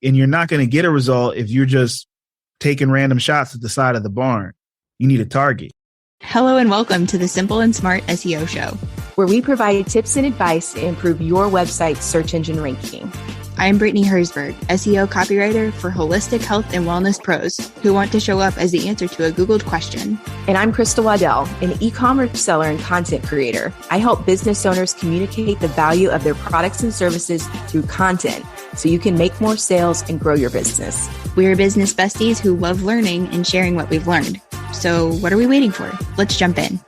And you're not going to get a result if you're just taking random shots at the side of the barn. You need a target. Hello and welcome to the Simple and Smart SEO Show, where we provide tips and advice to improve your website's search engine ranking. I'm Brittany Herzberg, SEO copywriter for holistic health and wellness pros who want to show up as the answer to a Googled question. And I'm Crystal Waddell, an e-commerce seller and content creator. I help business owners communicate the value of their products and services through content so you can make more sales and grow your business. We're business besties who love learning and sharing what we've learned. So what are we waiting for? Let's jump in.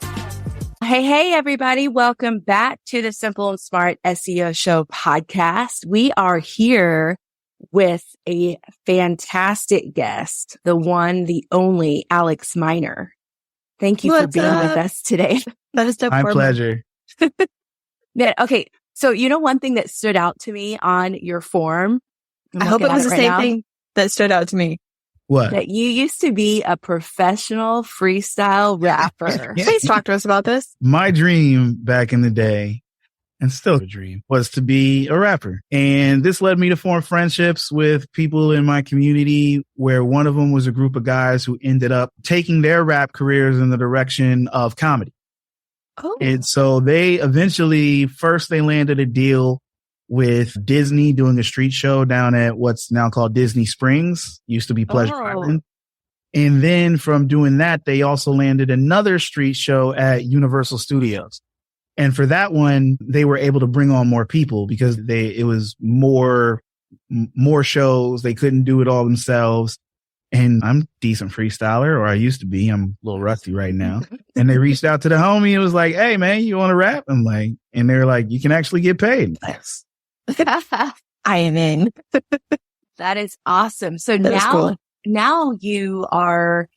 Hey, everybody. Welcome back to the Simple and Smart SEO Show podcast. We are here with a fantastic guest, the one, the only Alex Miner. Thank you for being with us today. That is my pleasure. Yeah, okay. So, one thing that stood out to me on your form. I hope it was the same thing that stood out to me. What? That you used to be a professional freestyle rapper. Please talk to us about this. My dream back in the day, and still a dream, was to be a rapper. And this led me to form friendships with people in my community, where one of them was a group of guys who ended up taking their rap careers in the direction of comedy. Oh. And so they eventually, first they landed a deal with Disney doing a street show down at what's now called Disney Springs, used to be Pleasure Island. And then from doing that, they also landed another street show at Universal Studios. And for that one, they were able to bring on more people because it was more shows. They couldn't do it all themselves. And I'm a decent freestyler, or I used to be. I'm a little rusty right now. And they reached out to the homie and was like, "Hey man, you want to rap?" I'm like, and they're like, "You can actually get paid." Yes. I am in. That is awesome. So now you are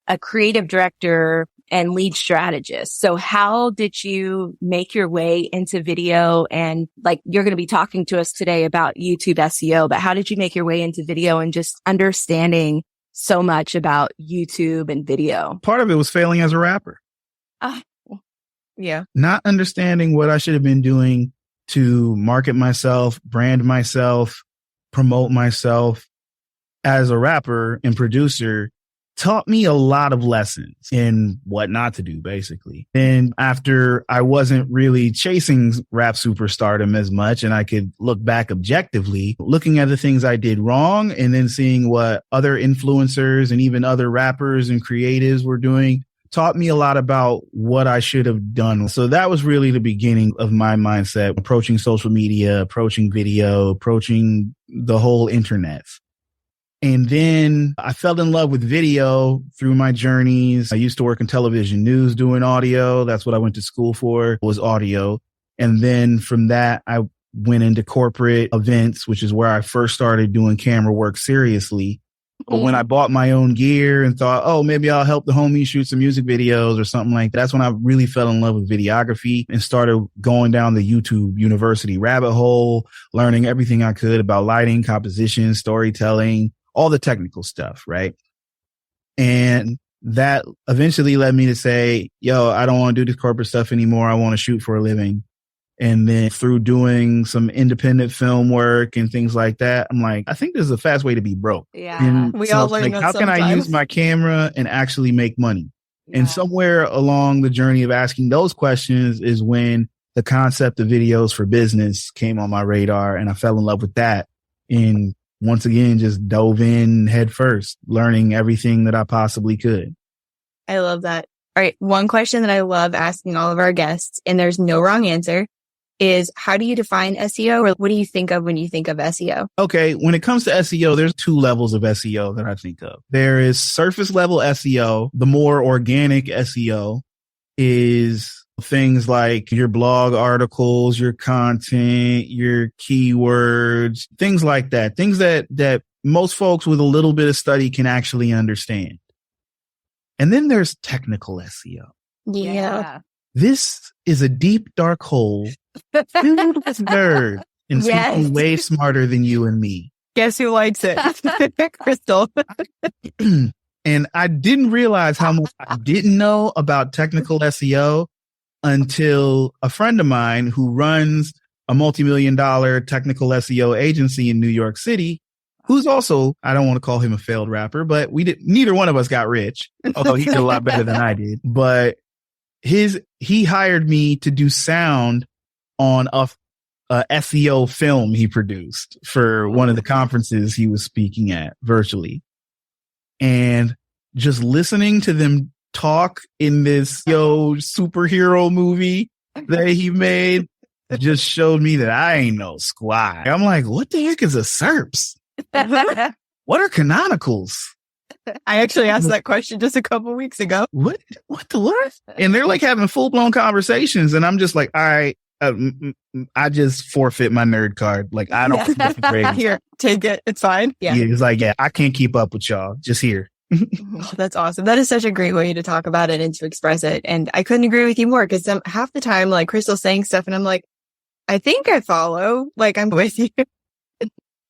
a creative director and lead strategist. So how did you make your way into video? And you're going to be talking to us today about YouTube SEO, but how did you make your way into video and just understanding so much about YouTube and video? Part of it was failing as a rapper. Yeah. Not understanding what I should have been doing to market myself, brand myself, promote myself as a rapper and producer taught me a lot of lessons in what not to do, basically. And after I wasn't really chasing rap superstardom as much, and I could look back objectively, looking at the things I did wrong and then seeing what other influencers and even other rappers and creatives were doing, taught me a lot about what I should have done. So that was really the beginning of my mindset, approaching social media, approaching video, approaching the whole internet. And then I fell in love with video through my journeys. I used to work in television news doing audio. That's what I went to school for, was audio. And then from that, I went into corporate events, which is where I first started doing camera work seriously. But when I bought my own gear and thought, oh, maybe I'll help the homies shoot some music videos or something like that, that's when I really fell in love with videography and started going down the YouTube university rabbit hole, learning everything I could about lighting, composition, storytelling, all the technical stuff, right? And that eventually led me to say, yo, I don't want to do this corporate stuff anymore. I want to shoot for a living. And then through doing some independent film work and things like that, I'm like, I think this is a fast way to be broke. Yeah. And we all learn that how can I use my camera and actually make money? Yeah. And somewhere along the journey of asking those questions is when the concept of videos for business came on my radar, and I fell in love with that. And once again, just dove in head first, learning everything that I possibly could. I love that. All right. One question that I love asking all of our guests, and there's no wrong answer, is how do you define SEO, or what do you think of when you think of SEO? Okay. When it comes to SEO, there's two levels of SEO that I think of. There is surface level SEO. The more organic SEO is things like your blog articles, your content, your keywords, things like that. Things that most folks with a little bit of study can actually understand. And then there's technical SEO. Yeah. This is a deep, dark hole filled with nerds and people way smarter than you and me. Guess who likes it? Crystal. And I didn't realize how much I didn't know about technical SEO until a friend of mine who runs a multi-million-dollar technical SEO agency in New York City who's also, I don't want to call him a failed rapper, but neither one of us got rich, although he did a lot better than I did. But he hired me to do sound on a SEO film he produced for one of the conferences he was speaking at virtually. And just listening to them talk in this superhero movie that he made just showed me that I ain't no squat. I'm like, what the heck is a SERPs? What are canonicals? I actually asked that question just a couple weeks ago. What the what? And they're like having full blown conversations. And I'm just like, all right, I just forfeit my nerd card. Like, I don't. Here, take it. It's fine. Yeah. It's like, yeah, I can't keep up with y'all. Just here. Oh, that's awesome. That is such a great way to talk about it and to express it. And I couldn't agree with you more because half the time, like Crystal's saying stuff and I'm like, I think I follow. Like, I'm with you.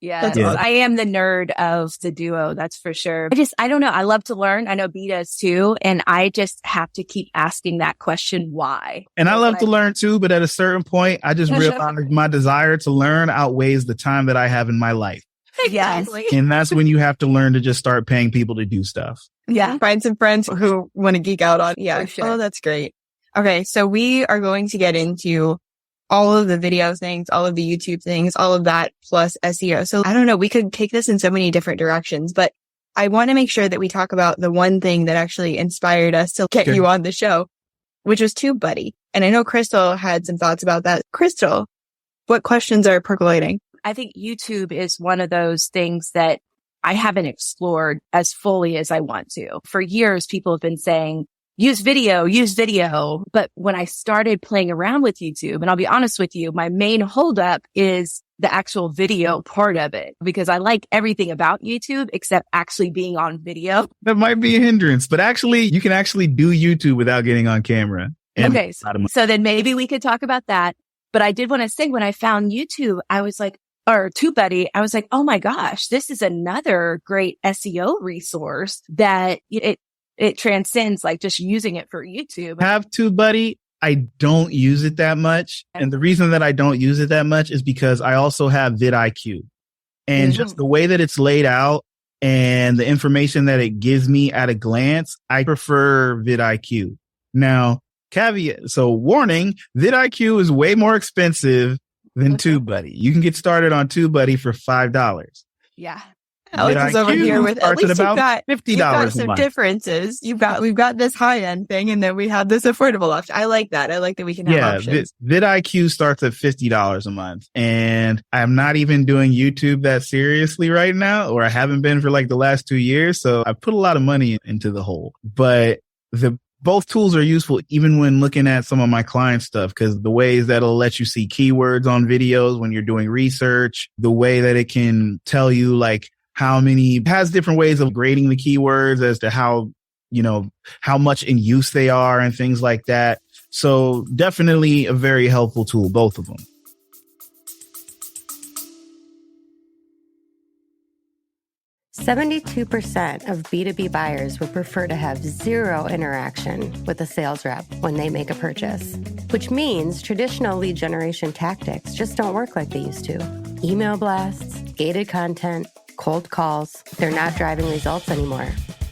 Yeah, I am the nerd of the duo. That's for sure. I don't know. I love to learn. I know B does too. And I just have to keep asking that question, why? And I love to learn too. But at a certain point, I just realized my desire to learn outweighs the time that I have in my life. Yes. And that's when you have to learn to just start paying people to do stuff. Yeah. Find some friends who want to geek out on. Yeah. Sure. Oh, that's great. Okay. So we are going to get into all of the video things, all of the YouTube things, all of that plus SEO. So I don't know, we could take this in so many different directions, but I want to make sure that we talk about the one thing that actually inspired us to get you on the show, which was TubeBuddy. And I know Crystal had some thoughts about that. Crystal, what questions are percolating? I think YouTube is one of those things that I haven't explored as fully as I want to. For years, people have been saying, use video. But when I started playing around with YouTube, and I'll be honest with you, my main holdup is the actual video part of it, because I like everything about YouTube except actually being on video. That might be a hindrance, but actually you can actually do YouTube without getting on camera. Okay. So then maybe we could talk about that. But I did want to say when I found YouTube, I was like, or TubeBuddy, I was like, oh my gosh, this is another great SEO resource that it transcends like just using it for YouTube. Have TubeBuddy. I don't use it that much. And the reason that I don't use it that much is because I also have vidIQ. And just the way that it's laid out and the information that it gives me at a glance, I prefer vidIQ. Now, caveat. So warning, vidIQ is way more expensive than TubeBuddy. You can get started on TubeBuddy for $5. Yeah. Alex is over here with at least about $50 you've got a some month. Differences. We've got this high end thing, and then we have this affordable option. I like that. I like that we can have options. vidIQ starts at $50 a month, and I'm not even doing YouTube that seriously right now, or I haven't been for like the last 2 years. So I put a lot of money into the hole, but both tools are useful even when looking at some of my client stuff, because the ways that it'll let you see keywords on videos when you're doing research, the way that it can tell you like has different ways of grading the keywords as to how much in use they are and things like that. So definitely a very helpful tool, both of them. %72% of B2B buyers would prefer to have zero interaction with a sales rep when they make a purchase, which means traditional lead generation tactics just don't work like they used to. Email blasts, gated content, cold calls, they're not driving results anymore.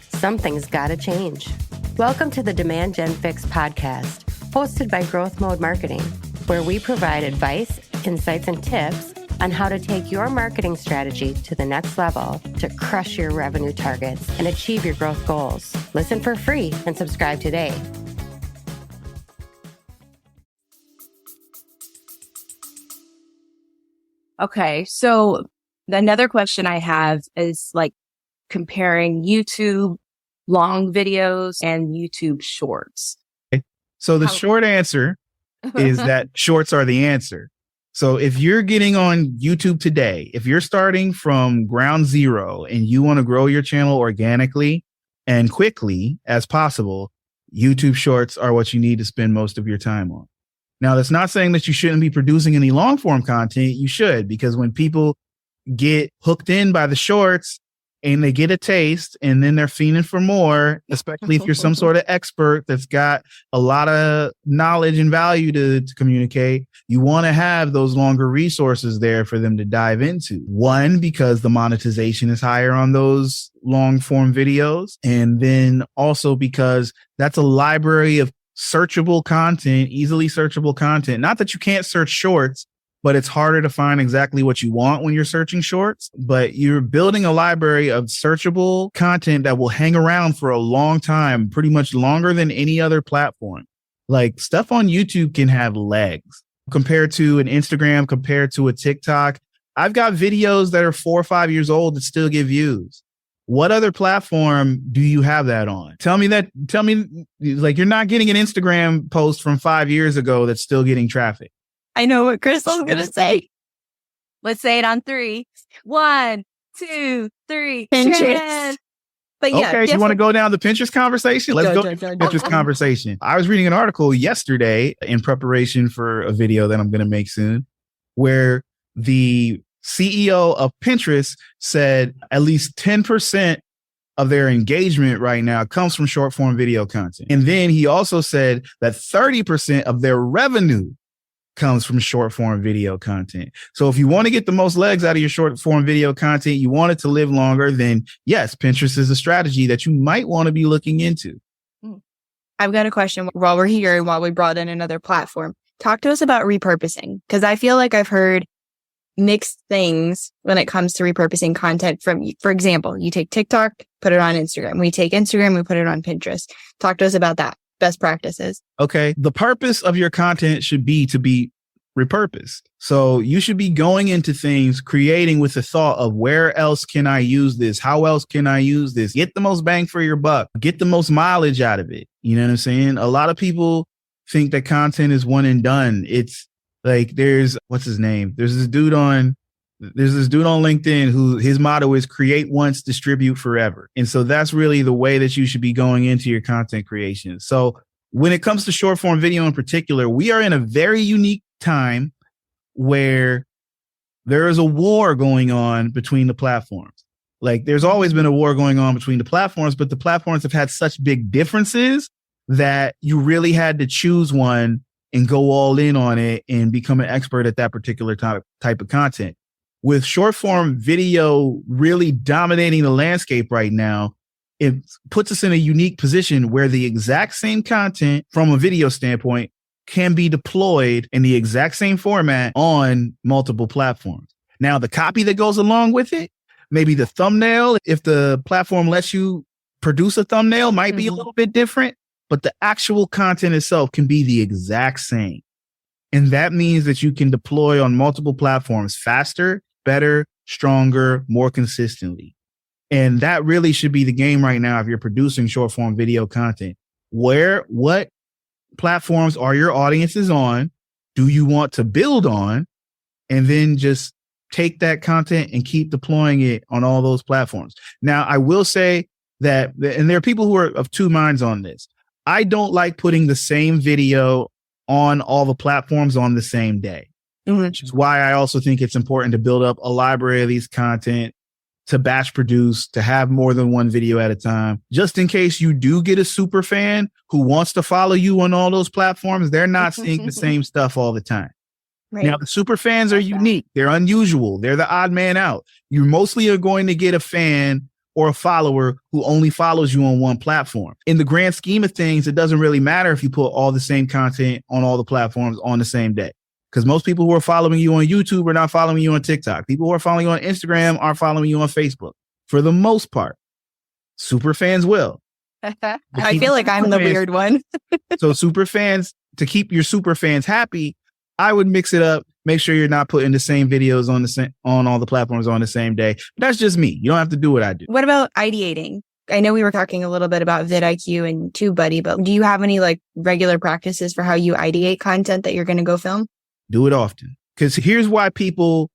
Something's got to change. Welcome to the Demand Gen Fix podcast, hosted by Growth Mode Marketing, where we provide advice, insights, and tips on how to take your marketing strategy to the next level to crush your revenue targets and achieve your growth goals. Listen for free and subscribe today. Okay, so another question I have is like comparing YouTube long videos and YouTube shorts. So the short answer is that shorts are the answer. So if you're getting on YouTube today, if you're starting from ground zero and you want to grow your channel organically and quickly as possible, YouTube shorts are what you need to spend most of your time on. Now, that's not saying that you shouldn't be producing any long form content. You should, because when people get hooked in by the shorts, and they get a taste and then they're fiending for more, especially if you're some sort of expert that's got a lot of knowledge and value to communicate. You want to have those longer resources there for them to dive into. One, because the monetization is higher on those long form videos. And then also because that's a library of searchable content, easily searchable content. Not that you can't search shorts, but it's harder to find exactly what you want when you're searching shorts. But you're building a library of searchable content that will hang around for a long time, pretty much longer than any other platform. Like stuff on YouTube can have legs compared to an Instagram, compared to a TikTok. I've got videos that are 4 or 5 years old that still get views. What other platform do you have that on? Tell me like you're not getting an Instagram post from 5 years ago that's still getting traffic. I know what Crystal's going to say. Let's say it on 3. 1, 2, 3. Pinterest. But yeah, okay, so you want to go down the Pinterest conversation? Let's go to the Pinterest conversation. I was reading an article yesterday in preparation for a video that I'm going to make soon, where the CEO of Pinterest said at least 10% of their engagement right now comes from short form video content. And then he also said that 30% of their revenue comes from short form video content. So if you want to get the most legs out of your short form video content, you want it to live longer, then yes, Pinterest is a strategy that you might want to be looking into. I've got a question while we're here, while we brought in another platform. Talk to us about repurposing, because I feel like I've heard mixed things when it comes to repurposing content from, for example, you take TikTok, put it on Instagram. We take Instagram, we put it on Pinterest. Talk to us about that. Best practices. Okay. The purpose of your content should be to be repurposed. So you should be going into things, creating with the thought of where else can I use this? How else can I use this? Get the most bang for your buck. Get the most mileage out of it. You know what I'm saying? A lot of people think that content is one and done. It's like what's his name? There's this dude on LinkedIn who his motto is create once, distribute forever. And so that's really the way that you should be going into your content creation. So when it comes to short form video in particular, we are in a very unique time where there is a war going on between the platforms. Like there's always been a war going on between the platforms, but the platforms have had such big differences that you really had to choose one and go all in on it and become an expert at that particular type of content. With short form video really dominating the landscape right now, it puts us in a unique position where the exact same content from a video standpoint can be deployed in the exact same format on multiple platforms. Now, the copy that goes along with it, maybe the thumbnail, if the platform lets you produce a thumbnail, might be a little bit different, but the actual content itself can be the exact same. And that means that you can deploy on multiple platforms faster, better, stronger, more consistently. And that really should be the game right now if you're producing short form video content. What platforms are your audiences on? Do you want to build on? And then just take that content and keep deploying it on all those platforms. Now, I will say that, and there are people who are of two minds on this. I don't like putting the same video on all the platforms on the same day, which is why I also think it's important to build up a library of these content, to batch produce, to have more than one video at a time, just in case you do get a super fan who wants to follow you on all those platforms. They're not seeing the same stuff all the time. Right. Now, the super fans are unique. They're unusual. They're the odd man out. You mostly are going to get a fan or a follower who only follows you on one platform. In the grand scheme of things, it doesn't really matter if you put all the same content on all the platforms on the same day. Because most people who are following you on YouTube are not following you on TikTok. People who are following you on Instagram aren't following you on Facebook. For the most part, super fans will. I feel like I'm the weird one. So super fans, to keep your super fans happy, I would mix it up. Make sure you're not putting the same videos on all the platforms on the same day. That's just me. You don't have to do what I do. What about ideating? I know we were talking a little bit about vidIQ and TubeBuddy, but do you have any like regular practices for how you ideate content that you're going to go film? Do it often. Because here's why people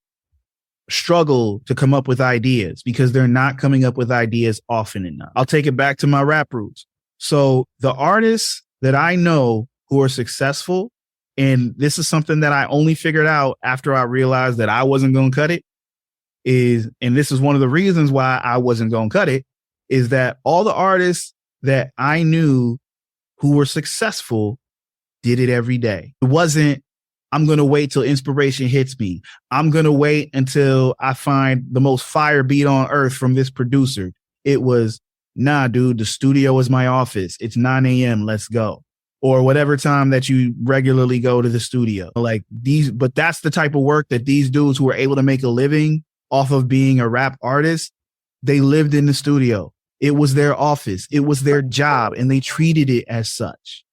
struggle to come up with ideas, because they're not coming up with ideas often enough. I'll take it back to my rap roots. So the artists that I know who are successful, and this is something that I only figured out after I realized that I wasn't going to cut it. and this is one of the reasons why I wasn't going to cut it, is that all the artists that I knew who were successful did it every day. It wasn't, I'm going to wait till inspiration hits me. I'm going to wait until I find the most fire beat on earth from this producer. It was, nah, dude, the studio is my office. It's 9 a.m. Let's go. Or whatever time that you regularly go to the studio. Like these, but that's the type of work that these dudes who were able to make a living off of being a rap artist, they lived in the studio. It was their office. It was their job, and they treated it as such.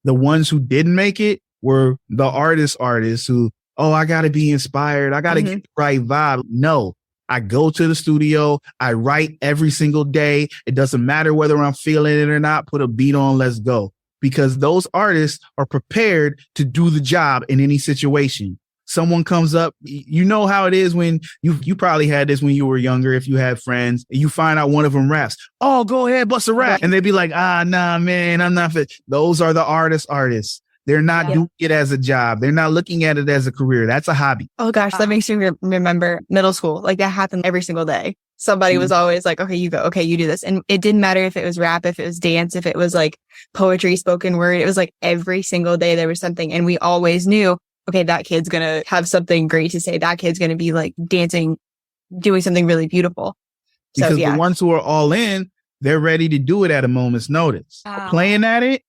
The ones who didn't make it were the artists who, oh, I got to be inspired. I got to get the right vibe. No, I go to the studio. I write every single day. It doesn't matter whether I'm feeling it or not. Put a beat on. Let's go. Because those artists are prepared to do the job in any situation. Someone comes up, you know how it is when you probably had this when you were younger. If you had friends, you find out one of them raps. Oh, go ahead, bust a rap. And they'd be like, nah, man, I'm not fit. Those are the artists. They're not doing it as a job. They're not looking at it as a career. That's a hobby. Oh gosh, that makes me remember middle school. Like that happened every single day. Somebody was always like, okay, you go. Okay, you do this. And it didn't matter if it was rap, if it was dance, if it was like poetry, spoken word. It was like every single day there was something. And we always knew, okay, that kid's going to have something great to say. That kid's going to be like dancing, doing something really beautiful. Because the ones who are all in, they're ready to do it at a moment's notice. Playing at it,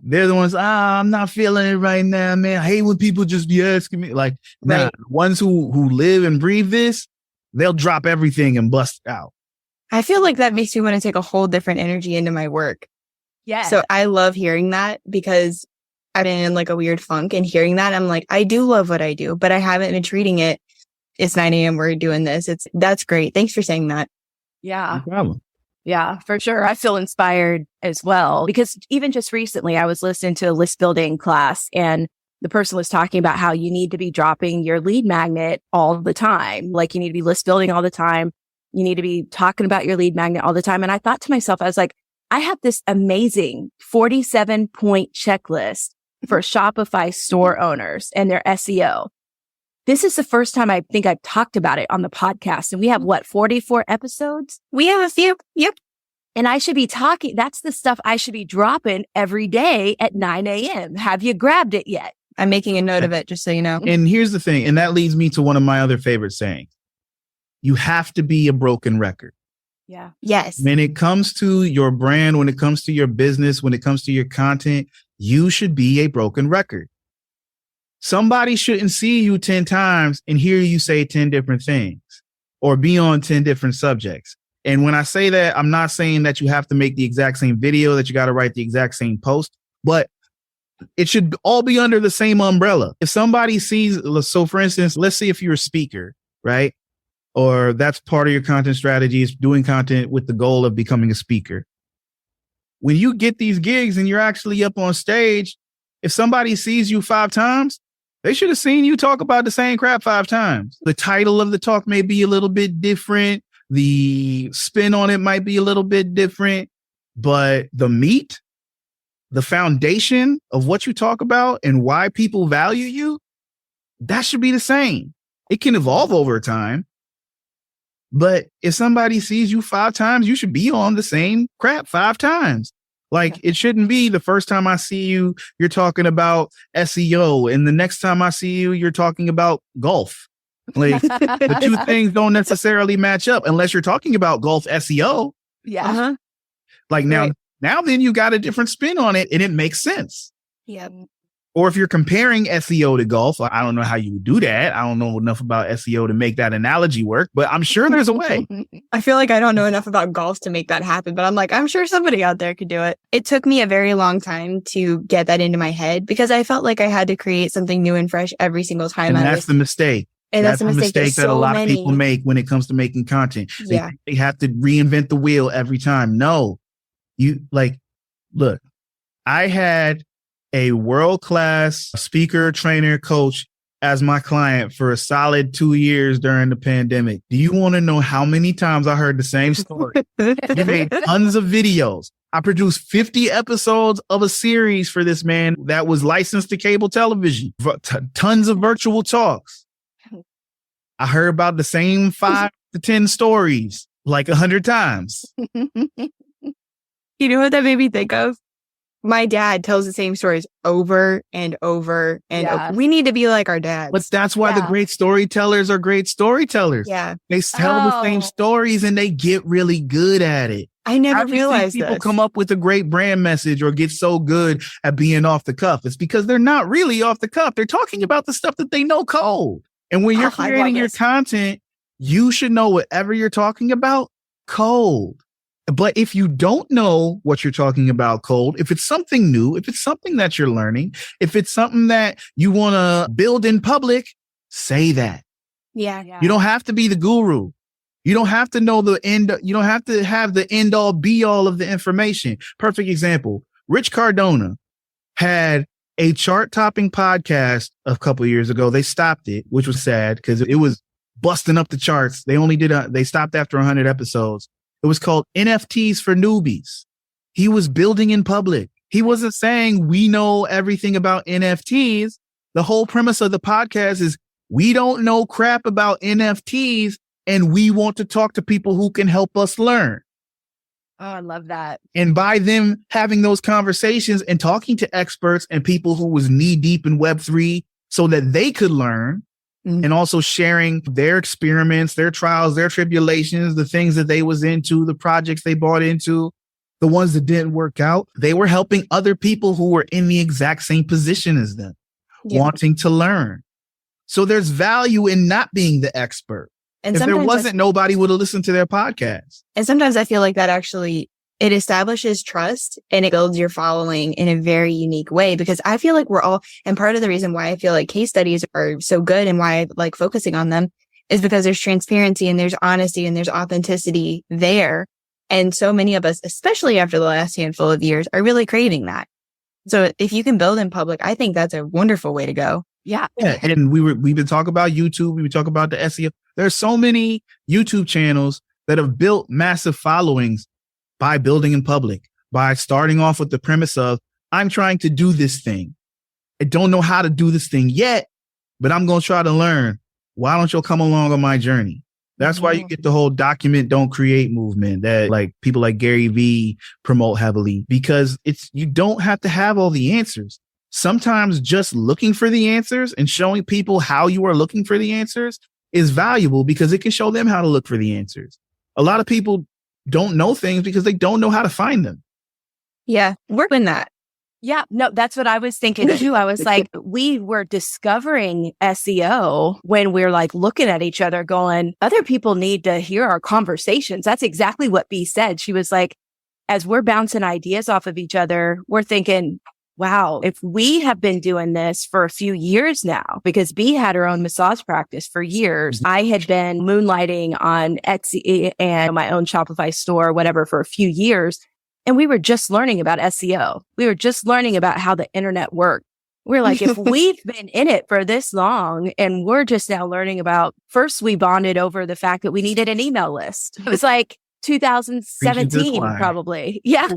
they're the ones, I'm not feeling it right now, man. I hate when people just be asking me. Like, nah, the ones who live and breathe this, they'll drop everything and bust out. I feel like that makes me want to take a whole different energy into my work. Yeah. So I love hearing that because I've been in like a weird funk, and hearing that, I'm like, I do love what I do, but I haven't been treating it. It's 9 a.m. We're doing this. That's great. Thanks for saying that. Yeah. No problem. Yeah, for sure. I feel inspired as well, because even just recently I was listening to a list building class, and the person was talking about how you need to be dropping your lead magnet all the time. Like you need to be list building all the time. You need to be talking about your lead magnet all the time. And I thought to myself, I was like, I have this amazing 47-point checklist for Shopify store owners and their SEO. This is the first time I think I've talked about it on the podcast. And we have 44 episodes? We have a few. Yep. And I should be talking. That's the stuff I should be dropping every day at 9 a.m. Have you grabbed it yet? I'm making a note of it, just so you know. And here's the thing. And that leads me to one of my other favorite sayings. You have to be a broken record. Yeah. Yes. When it comes to your brand, when it comes to your business, when it comes to your content, you should be a broken record. Somebody shouldn't see you 10 times and hear you say 10 different things or be on 10 different subjects. And when I say that, I'm not saying that you have to make the exact same video, that you got to write the exact same post, but it should all be under the same umbrella. If somebody sees, so for instance, let's see if you're a speaker, right? Or that's part of your content strategy is doing content with the goal of becoming a speaker. When you get these gigs and you're actually up on stage, if somebody sees you 5 times, they should have seen you talk about the same crap 5 times. The title of the talk may be a little bit different. The spin on it might be a little bit different, but the meat, the foundation of what you talk about and why people value you, that should be the same. It can evolve over time. But if somebody sees you 5 times, you should be on the same crap 5 times. Like it shouldn't be the first time I see you, you're talking about SEO. And the next time I see you, you're talking about golf. Like the two things don't necessarily match up unless you're talking about golf SEO. Yeah. Uh-huh. Like now then you got a different spin on it and it makes sense. Yep. Or if you're comparing SEO to golf, I don't know how you would do that. I don't know enough about SEO to make that analogy work, but I'm sure there's a way. I feel like I don't know enough about golf to make that happen, but I'm like, I'm sure somebody out there could do it. It took me a very long time to get that into my head because I felt like I had to create something new and fresh every single time. And that's the mistake. And that's the mistake that a lot of people make when it comes to making content. They have to reinvent the wheel every time. No, look, I had a world-class speaker, trainer, coach as my client for a solid 2 years during the pandemic. Do you want to know how many times I heard the same story? He made tons of videos. I produced 50 episodes of a series for this man that was licensed to cable television, tons of virtual talks. I heard about the same 5 to 10 stories like 100 times. You know what that made me think of? My dad tells the same stories over and over and over. We need to be like our dads. But that's why the great storytellers are great storytellers. Yeah. They tell the same stories and they get really good at it. I never realized people come up with a great brand message or get so good at being off the cuff. It's because they're not really off the cuff. They're talking about the stuff that they know cold. And when you're creating your content, you should know whatever you're talking about cold. But if you don't know what you're talking about cold, if it's something new, if it's something that you're learning, if it's something that you want to build in public, say that. Yeah. You don't have to be the guru. You don't have to know the end. You don't have to have the end all be all of the information. Perfect example. Rich Cardona had a chart topping podcast a couple of years ago. They stopped it, which was sad because it was busting up the charts. They stopped after 100 episodes. It was called NFTs for Newbies. He was building in public. He wasn't saying we know everything about NFTs. The whole premise of the podcast is we don't know crap about NFTs and we want to talk to people who can help us learn. Oh, I love that. And by them having those conversations and talking to experts and people who was knee deep in Web3 so that they could learn, and also sharing their experiments, their trials, their tribulations, the things that they was into, the projects they bought into, the ones that didn't work out. They were helping other people who were in the exact same position as them, wanting to learn. So there's value in not being the expert. And if there wasn't, nobody would have listened to their podcast. And sometimes I feel like that actually, it establishes trust and it builds your following in a very unique way, because I feel like and part of the reason why I feel like case studies are so good and why I like focusing on them is because there's transparency and there's honesty and there's authenticity there. And so many of us, especially after the last handful of years, are really craving that. So if you can build in public, I think that's a wonderful way to go. Yeah. And we've been talking about YouTube. We've been talking about the SEO. There's so many YouTube channels that have built massive followings by building in public, by starting off with the premise of, I'm trying to do this thing. I don't know how to do this thing yet, but I'm going to try to learn. Why don't you come along on my journey? That's why you get the whole document, don't create movement that like people like Gary Vee promote heavily, because you don't have to have all the answers. Sometimes just looking for the answers and showing people how you are looking for the answers is valuable because it can show them how to look for the answers. A lot of people don't know things because they don't know how to find them. Yeah, work on that. Yeah, no, that's what I was thinking too. I was like, we were discovering SEO when we're like looking at each other going, other people need to hear our conversations. That's exactly what B said. She was like, as we're bouncing ideas off of each other, we're thinking, wow, if we have been doing this for a few years now, because B had her own massage practice for years. I had been moonlighting on Etsy and my own Shopify store, whatever, for a few years. And we were just learning about SEO. We were just learning about how the internet worked. We're like, if we've been in it for this long and we're just now learning about, first we bonded over the fact that we needed an email list. It was like 2017, probably. Yeah.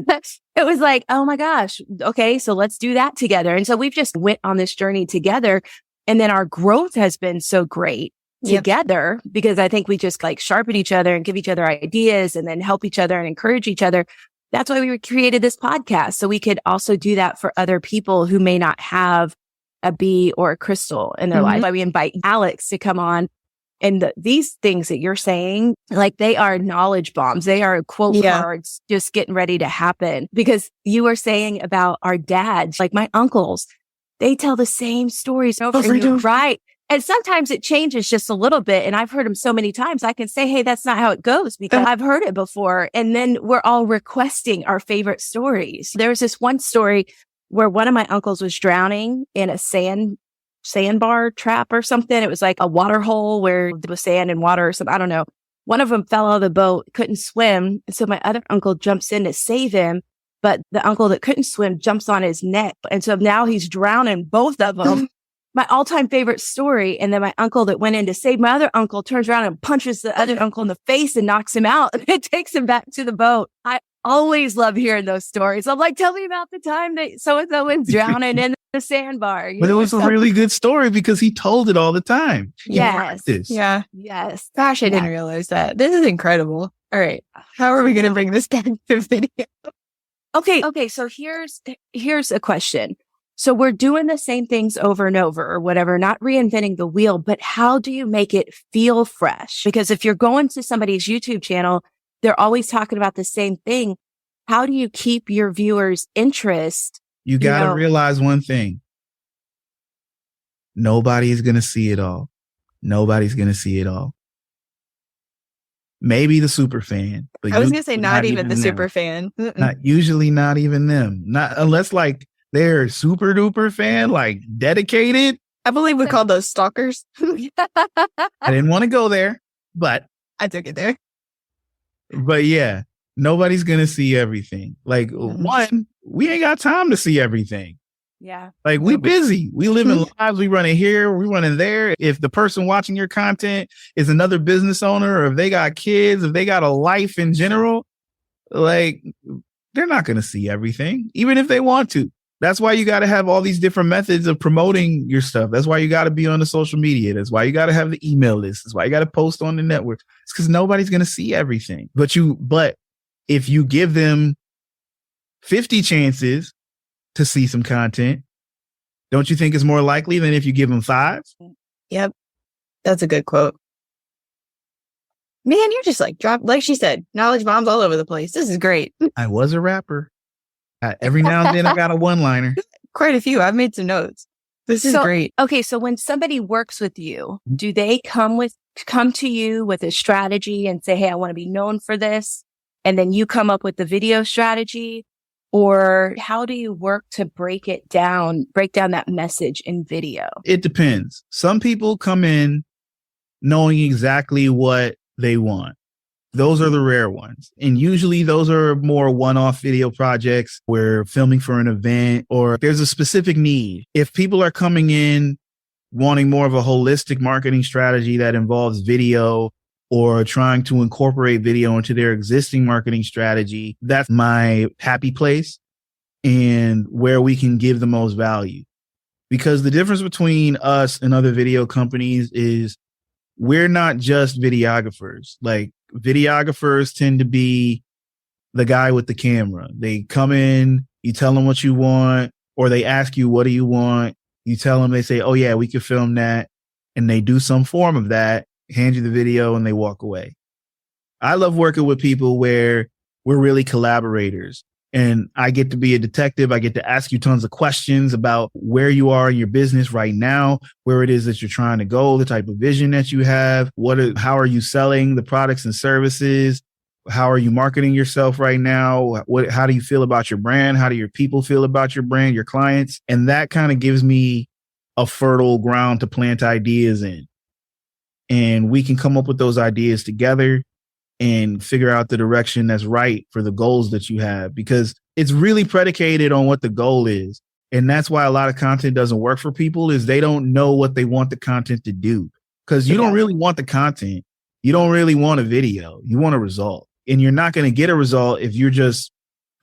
It was like, oh my gosh. Okay. So let's do that together. And so we've just went on this journey together. And then our growth has been so great together because I think we just like sharpen each other and give each other ideas and then help each other and encourage each other. That's why we created this podcast. So we could also do that for other people who may not have a B or a Crystal in their life. Why we invite Alex to come on. And these things that you're saying, like they are knowledge bombs. They are quote cards just getting ready to happen. Because you were saying about our dads, like my uncles, they tell the same stories over and over. Right. And sometimes it changes just a little bit. And I've heard them so many times. I can say, hey, that's not how it goes because I've heard it before. And then we're all requesting our favorite stories. There was this one story where one of my uncles was drowning in a sandbar trap or something. It was like a water hole where there was sand and water or something. I don't know. One of them fell out of the boat, couldn't swim. And so my other uncle jumps in to save him. But the uncle that couldn't swim jumps on his neck. And so now he's drowning both of them. My all-time favorite story. And then my uncle that went in to save my other uncle turns around and punches the other uncle in the face and knocks him out. And it takes him back to the boat. always love hearing those stories. I'm like, tell me about the time that so-and-so was drowning in the sandbar. But it was a really good story because he told it all the time. Yes. Yeah. Yes. Gosh, I didn't realize that. This is incredible. All right. How are we going to bring this back to video? Okay. So here's a question. So we're doing the same things over and over or whatever, not reinventing the wheel, but how do you make it feel fresh? Because if you're going to somebody's YouTube channel, they're always talking about the same thing. How do you keep your viewers' interest? You got to realize one thing. Nobody is going to see it all. Nobody's going to see it all. Maybe the super fan. But I was going to say not even the super fan. Usually not even them. Not unless like they're super duper fan, like dedicated. I believe we call those stalkers. I didn't want to go there, but I took it there. But yeah, nobody's going to see everything. Like one, we ain't got time to see everything. Yeah. Like we busy. We live in lives. We run it here. We run it there. If the person watching your content is another business owner, or if they got kids, if they got a life in general, like they're not going to see everything, even if they want to. That's why you got to have all these different methods of promoting your stuff. That's why you got to be on the social media. That's why you got to have the email list. That's why you got to post on the network. It's because nobody's going to see everything. But if you give them 50 chances to see some content, don't you think it's more likely than if you give them 5? Yep. That's a good quote. Man, you're just like she said, knowledge bombs all over the place. This is great. I was a rapper. Every now and then I got a one-liner. Quite a few. I've made some notes. This is great. Okay, so when somebody works with you, do they come to you with a strategy and say, hey, I want to be known for this? And then you come up with the video strategy? Or how do you work to break down that message in video? It depends. Some people come in knowing exactly what they want. Those are the rare ones. And usually those are more one-off video projects where filming for an event or there's a specific need. If people are coming in wanting more of a holistic marketing strategy that involves video or trying to incorporate video into their existing marketing strategy, that's my happy place and where we can give the most value. Because the difference between us and other video companies is we're not just videographers. Like videographers tend to be the guy with the camera. They come in, you tell them what you want, or they ask you, what do you want? You tell them, they say, oh yeah, we could film that. And they do some form of that, hand you the video and they walk away. I love working with people where we're really collaborators and I get to be a detective. I get to ask you tons of questions about where you are in your business right now, where it is that you're trying to go, the type of vision that you have, how are you selling the products and services? How are you marketing yourself right now? How do you feel about your brand? How do your people feel about your brand, your clients? And that kind of gives me a fertile ground to plant ideas in. And we can come up with those ideas together and figure out the direction that's right for the goals that you have, because it's really predicated on what the goal is. And that's why a lot of content doesn't work for people is they don't know what they want the content to do, because you don't really want the content. You don't really want a video. You want a result, and you're not going to get a result if you're just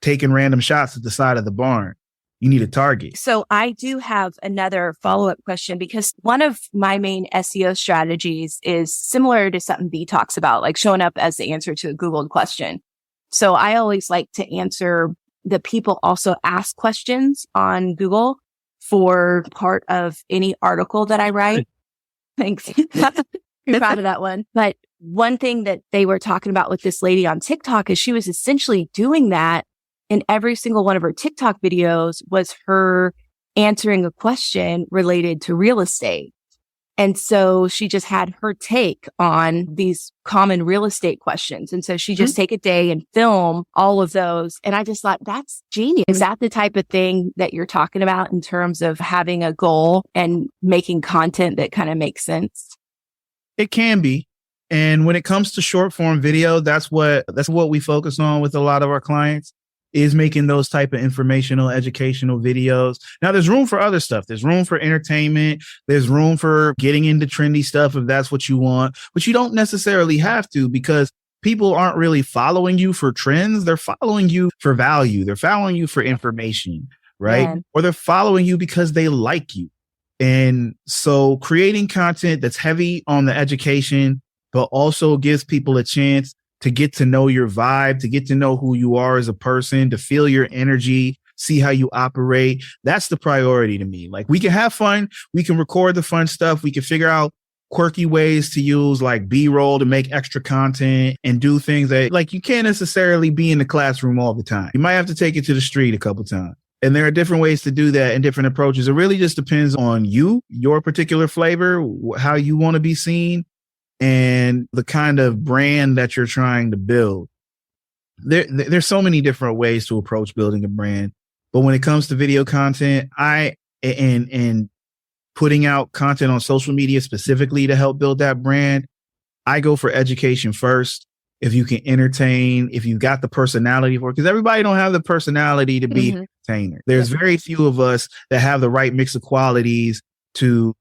taking random shots at the side of the barn. You need a target. So I do have another follow-up question, because one of my main SEO strategies is similar to something B talks about, like showing up as the answer to a Googled question. So I always like to answer the people also ask questions on Google for part of any article that I write. Thanks. You're proud of that one. But one thing that they were talking about with this lady on TikTok is she was essentially doing that. And every single one of her TikTok videos was her answering a question related to real estate. And so she just had her take on these common real estate questions. And so she just take a day and film all of those. And I just thought, that's genius. Is that the type of thing that you're talking about in terms of having a goal and making content that kind of makes sense? It can be. And when it comes to short form video, that's what we focus on with a lot of our clients, is making those type of informational, educational videos. Now, there's room for other stuff. There's room for entertainment. There's room for getting into trendy stuff if that's what you want. But you don't necessarily have to, because people aren't really following you for trends. They're following you for value. They're following you for information, right? Yeah. Or they're following you because they like you. And so creating content that's heavy on the education, but also gives people a chance to get to know your vibe, to get to know who you are as a person, to feel your energy, see how you operate. That's the priority to me. Like, we can have fun. We can record the fun stuff. We can figure out quirky ways to use like B-roll to make extra content and do things that, like, you can't necessarily be in the classroom all the time. You might have to take it to the street a couple times. And there are different ways to do that and different approaches. It really just depends on you, your particular flavor, how you want to be seen, and the kind of brand that you're trying to build. There's so many different ways to approach building a brand. But when it comes to video content, and putting out content on social media specifically to help build that brand, I go for education first. If you can entertain, if you've got the personality for it, because everybody don't have the personality to be an entertainer. There's very few of us that have the right mix of qualities to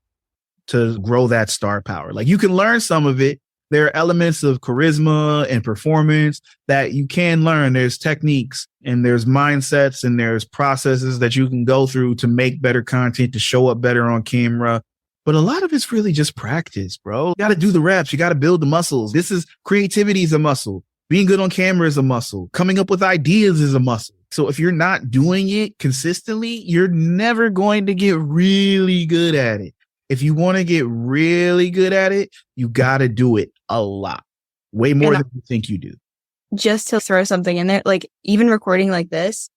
grow that star power. Like, you can learn some of it. There are elements of charisma and performance that you can learn. There's techniques and there's mindsets and there's processes that you can go through to make better content, to show up better on camera. But a lot of it's really just practice, bro. You got to do the reps. You got to build the muscles. Creativity is a muscle. Being good on camera is a muscle. Coming up with ideas is a muscle. So if you're not doing it consistently, you're never going to get really good at it. If you want to get really good at it, you got to do it a lot, way more than you think you do. Just to throw something in there, like, even recording like this,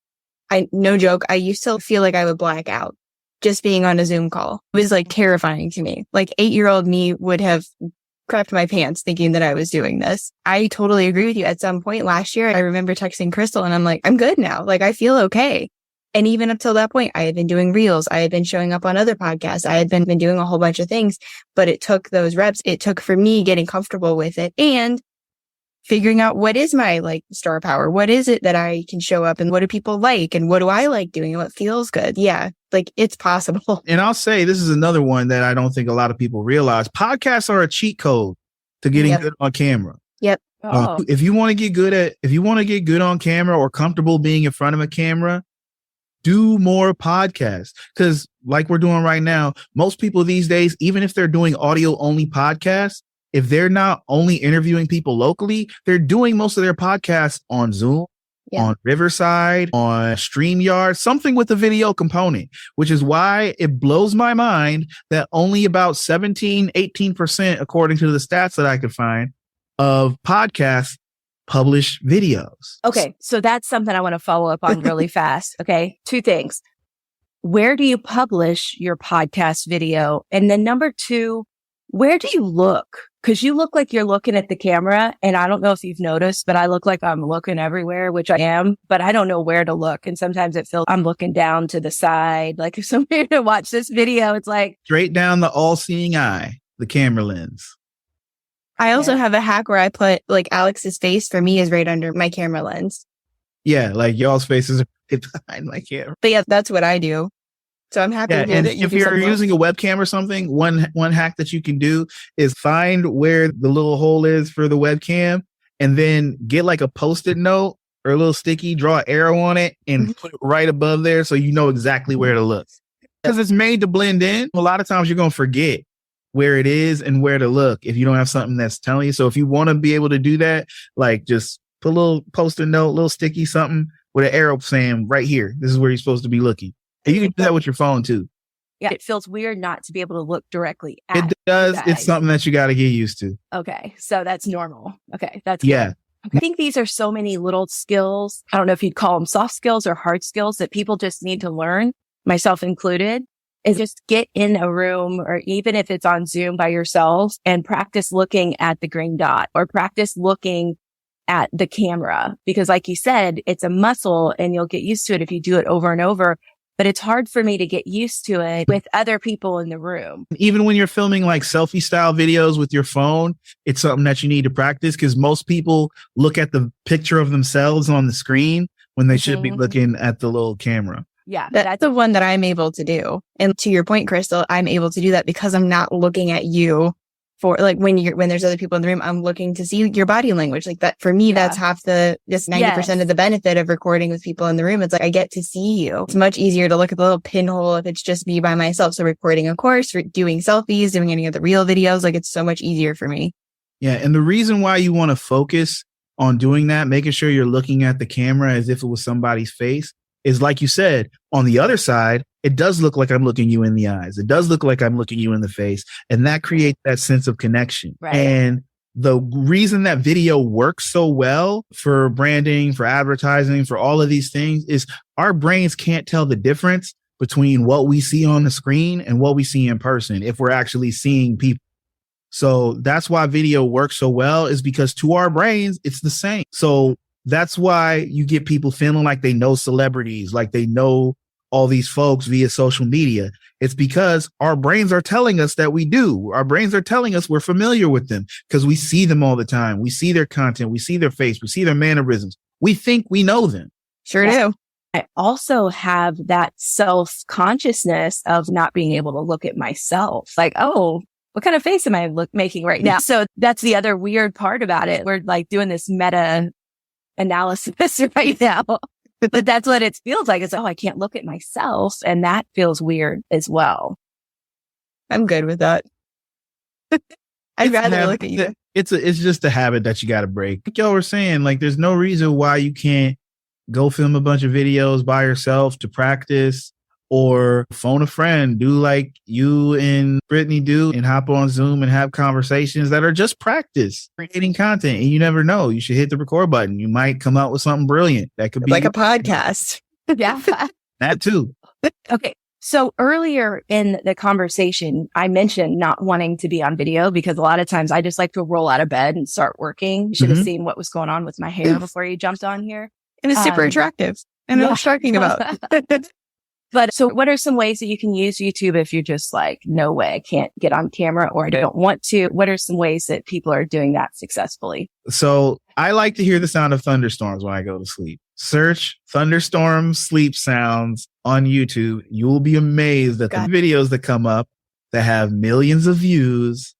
no joke, I used to feel like I would black out just being on a Zoom call. It was like terrifying to me. Like, 8-year-old me would have crapped my pants thinking that I was doing this. I totally agree with you. At some point last year, I remember texting Crystal and I'm like, I'm good now. Like, I feel okay. And even up till that point, I had been doing reels. I had been showing up on other podcasts. I had been doing a whole bunch of things, but it took those reps. It took for me getting comfortable with it and figuring out what is my like star power. What is it that I can show up and what do people like? And what do I like doing and what feels good? Yeah. Like, it's possible. And I'll say, this is another one that I don't think a lot of people realize. Podcasts are a cheat code to getting good on camera. Yep. If you want to get good on camera or comfortable being in front of a camera, do more podcasts. Because like we're doing right now, most people these days, even if they're doing audio only podcasts, if they're not only interviewing people locally, they're doing most of their podcasts on Zoom, on Riverside, on StreamYard, something with a video component, which is why it blows my mind that only about 18%, according to the stats that I could find, of podcasts publish videos. Okay. So that's something I want to follow up on really fast. Okay. 2 things. Where do you publish your podcast video? And then number 2, where do you look? Because you look like you're looking at the camera. And I don't know if you've noticed, but I look like I'm looking everywhere, which I am, but I don't know where to look. And sometimes it feels I'm looking down to the side. Like, if somebody to watch this video, it's like straight down the all-seeing eye, the camera lens. I also have a hack where I put like Alex's face for me is right under my camera lens. Yeah, like y'all's faces are behind my camera. But yeah, that's what I do. So I'm happy to hear and that you if do you're something using else. a webcam or something, one hack that you can do is find where the little hole is for the webcam and then get like a Post-it note or a little sticky, draw an arrow on it and put it right above there so you know exactly where to look. Because it's made to blend in. A lot of times you're going to forget where it is and where to look if you don't have something that's telling you. So if you want to be able to do that, like, just put a little Post-it note, little sticky something with an arrow saying right here, this is where you're supposed to be looking. And you can do that with your phone too. Yeah, it feels weird not to be able to look directly at it does. you guys. It's something that you got to get used to. Okay. So that's normal. Okay. That's good. Yeah. I think these are so many little skills. I don't know if you'd call them soft skills or hard skills that people just need to learn, myself included, is just get in a room, or even if it's on Zoom by yourselves, and practice looking at the green dot or practice looking at the camera. Because like you said, it's a muscle and you'll get used to it if you do it over and over. But it's hard for me to get used to it with other people in the room. Even when you're filming like selfie style videos with your phone, it's something that you need to practice, because most people look at the picture of themselves on the screen when they should be looking at the little camera. Yeah. That's the one that I'm able to do. And to your point, Crystal, I'm able to do that because I'm not looking at you for like when there's other people in the room, I'm looking to see your body language. Like that for me, that's half just 90% of the benefit of recording with people in the room. It's like, I get to see you. It's much easier to look at the little pinhole if it's just me by myself. So recording a course, doing selfies, doing any of the real videos, like it's so much easier for me. Yeah. And the reason why you want to focus on doing that, making sure you're looking at the camera as if it was somebody's face, is like you said, on the other side, it does look like I'm looking you in the eyes. It does look like I'm looking you in the face. And that creates that sense of connection. Right. And the reason that video works so well for branding, for advertising, for all of these things is our brains can't tell the difference between what we see on the screen and what we see in person if we're actually seeing people. So that's why video works so well, is because to our brains, it's the same. So that's why you get people feeling like they know celebrities, like they know all these folks via social media. It's because our brains are telling us that we do. Our brains are telling us we're familiar with them because we see them all the time. We see their content. We see their face. We see their mannerisms. We think we know them. Sure do. I also have that self-consciousness of not being able to look at myself. Like, oh, what kind of face am I making right now? So that's the other weird part about it. We're like doing this meta analysis right now, but that's what it feels like. It's like, oh, I can't look at myself. And that feels weird as well. I'm good with that. I'd rather look at you. It's just a habit that you got to break. Like y'all were saying, like, there's no reason why you can't go film a bunch of videos by yourself to practice, or phone a friend, do like you and Brittany do, and hop on Zoom and have conversations that are just practice creating content. And you never know, you should hit the record button. You might come out with something brilliant. That could be like a podcast. Yeah. That too. Okay. So earlier in the conversation, I mentioned not wanting to be on video because a lot of times I just like to roll out of bed and start working. You should have seen what was going on with my hair before you jumped on here. It was super attractive. And I was talking about. But so what are some ways that you can use YouTube if you're just like, no way, I can't get on camera or I don't want to? What are some ways that people are doing that successfully? So I like to hear the sound of thunderstorms when I go to sleep. Search thunderstorm sleep sounds on YouTube. You will be amazed at the videos that come up that have millions of views,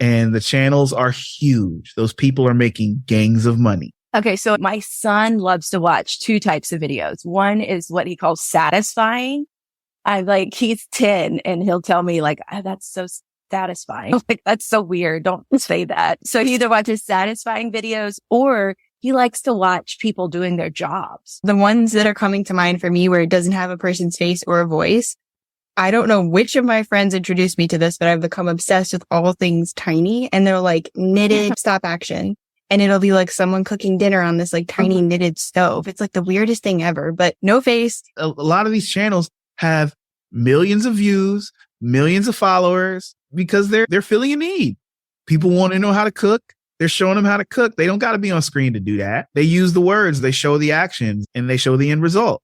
and the channels are huge. Those people are making gangs of money. Okay, so my son loves to watch two types of videos. One is what he calls satisfying. He's 10 and he'll tell me like, oh, that's so satisfying. I'm like, that's so weird. Don't say that. So he either watches satisfying videos or he likes to watch people doing their jobs. The ones that are coming to mind for me where it doesn't have a person's face or a voice. I don't know which of my friends introduced me to this, but I've become obsessed with all things tiny, and they're like knitted stop action. And it'll be like someone cooking dinner on this like tiny knitted stove. It's like the weirdest thing ever, but no face. A lot of these channels have millions of views, millions of followers because they're filling a need. People want to know how to cook. They're showing them how to cook. They don't got to be on screen to do that. They use the words, they show the actions, and they show the end result.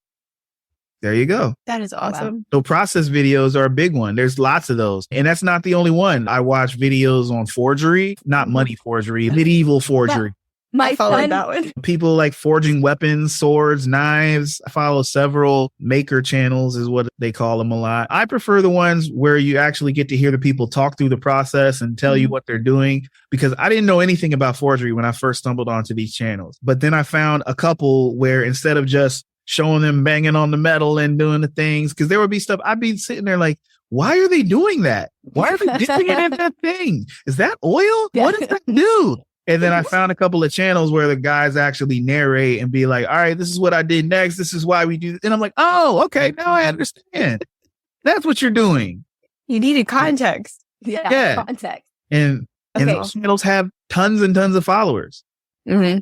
There you go. That is awesome. Wow. So process videos are a big one. There's lots of those. And that's not the only one. I watch videos on forgery, not money forgery, medieval forgery. My son, that one. People like forging weapons, swords, knives. I follow several maker channels is what they call them a lot. I prefer the ones where you actually get to hear the people talk through the process and tell you what they're doing, because I didn't know anything about forgery when I first stumbled onto these channels. But then I found a couple where instead of just showing them banging on the metal and doing the things, because there would be stuff I'd be sitting there like, why are they doing that? Why are they dipping it in that thing? Is that oil? Yeah. What does that do? And then I found a couple of channels where the guys actually narrate and be like, all right, this is what I did next. This is why we do. And I'm like, oh, okay. Now I understand. That's what you're doing. You needed context. Yeah. Context. And those channels have tons and tons of followers. Mm-hmm.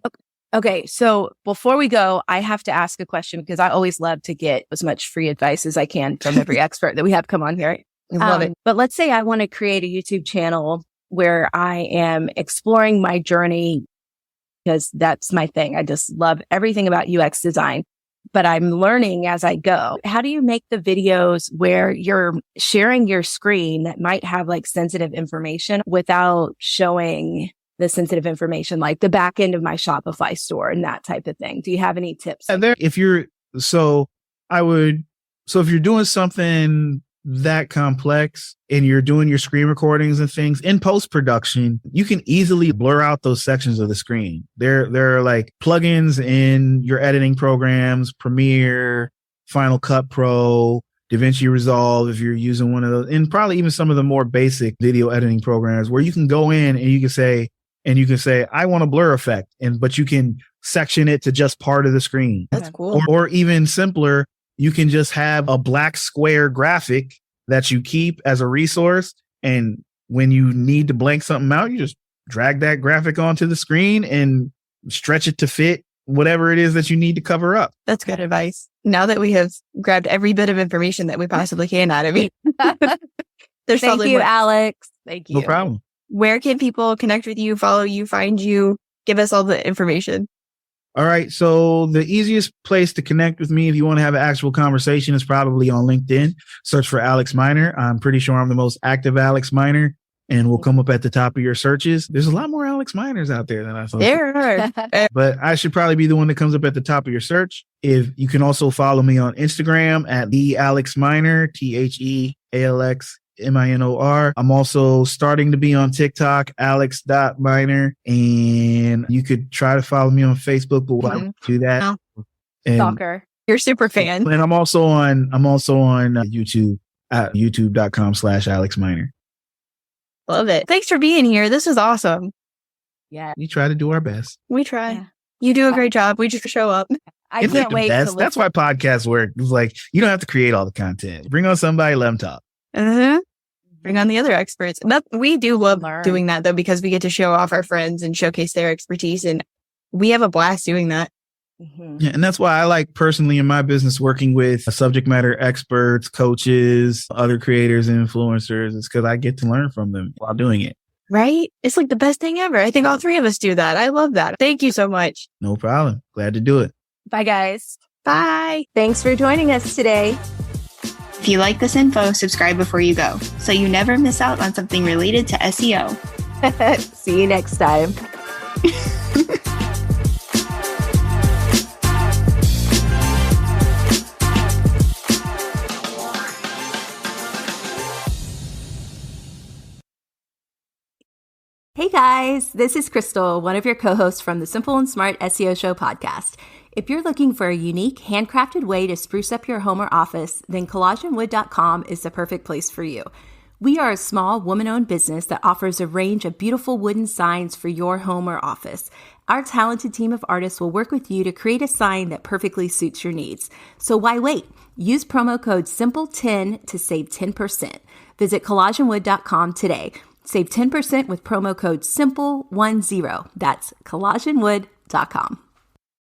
Okay, so before we go, I have to ask a question because I always love to get as much free advice as I can from every expert that we have come on here. I love it. But let's say I want to create a YouTube channel where I am exploring my journey because that's my thing. I just love everything about UX design, but I'm learning as I go. How do you make the videos where you're sharing your screen that might have like sensitive information without showing the sensitive information, like the back end of my Shopify store and that type of thing? Do you have any tips? If you're doing something that complex and you're doing your screen recordings and things in post-production, you can easily blur out those sections of the screen. There are like plugins in your editing programs, Premiere, Final Cut Pro, DaVinci Resolve, if you're using one of those, and probably even some of the more basic video editing programs where you can go in and you can say, I want a blur effect, but you can section it to just part of the screen. That's cool. Or even simpler, you can just have a black square graphic that you keep as a resource. And when you need to blank something out, you just drag that graphic onto the screen and stretch it to fit whatever it is that you need to cover up. That's good advice. Now that we have grabbed every bit of information that we possibly can out of you. Thank you, Alex. Thank you. No problem. Where can people connect with you, follow you, find you? Give us all the information. All right. So the easiest place to connect with me if you want to have an actual conversation is probably on LinkedIn. Search for Alex Miner. I'm pretty sure I'm the most active Alex Miner, and will come up at the top of your searches. There's a lot more Alex Miners out there than I thought. There are. But I should probably be the one that comes up at the top of your search. If you can also follow me on Instagram at the Alex Miner, TheAlexMinor. I'm also starting to be on TikTok, alex.miner. And you could try to follow me on Facebook, but why don't you do that? No. Stalker. You're super fan. And I'm also on YouTube at youtube.com/AlexMiner. Love it. Thanks for being here. This is awesome. Yeah. We try to do our best. We try. Yeah. You do a great job. We just show up. I It's like can't the wait best. to That's why podcasts work. It's like, you don't have to create all the content. Bring on somebody, let them talk. Bring on the other experts. We do love Learn. doing that though, because we get to show off our friends and showcase their expertise. And we have a blast doing that. Yeah, and that's why I like personally in my business working with subject matter experts, coaches, other creators and influencers. It's because I get to learn from them while doing it. Right? It's like the best thing ever. I think all three of us do that. I love that. Thank you so much. No problem. Glad to do it. Bye, guys. Bye. Thanks for joining us today. If you like this info, subscribe before you go, so you never miss out on something related to SEO. See you next time. Hey guys, this is Crystal, one of your co-hosts from the Simple and Smart SEO Show podcast. If you're looking for a unique, handcrafted way to spruce up your home or office, then collagenwood.com is the perfect place for you. We are a small, woman-owned business that offers a range of beautiful wooden signs for your home or office. Our talented team of artists will work with you to create a sign that perfectly suits your needs. So why wait? Use promo code SIMPLE10 to save 10%. Visit collagenwood.com today. Save 10% with promo code SIMPLE10. That's collagenwood.com.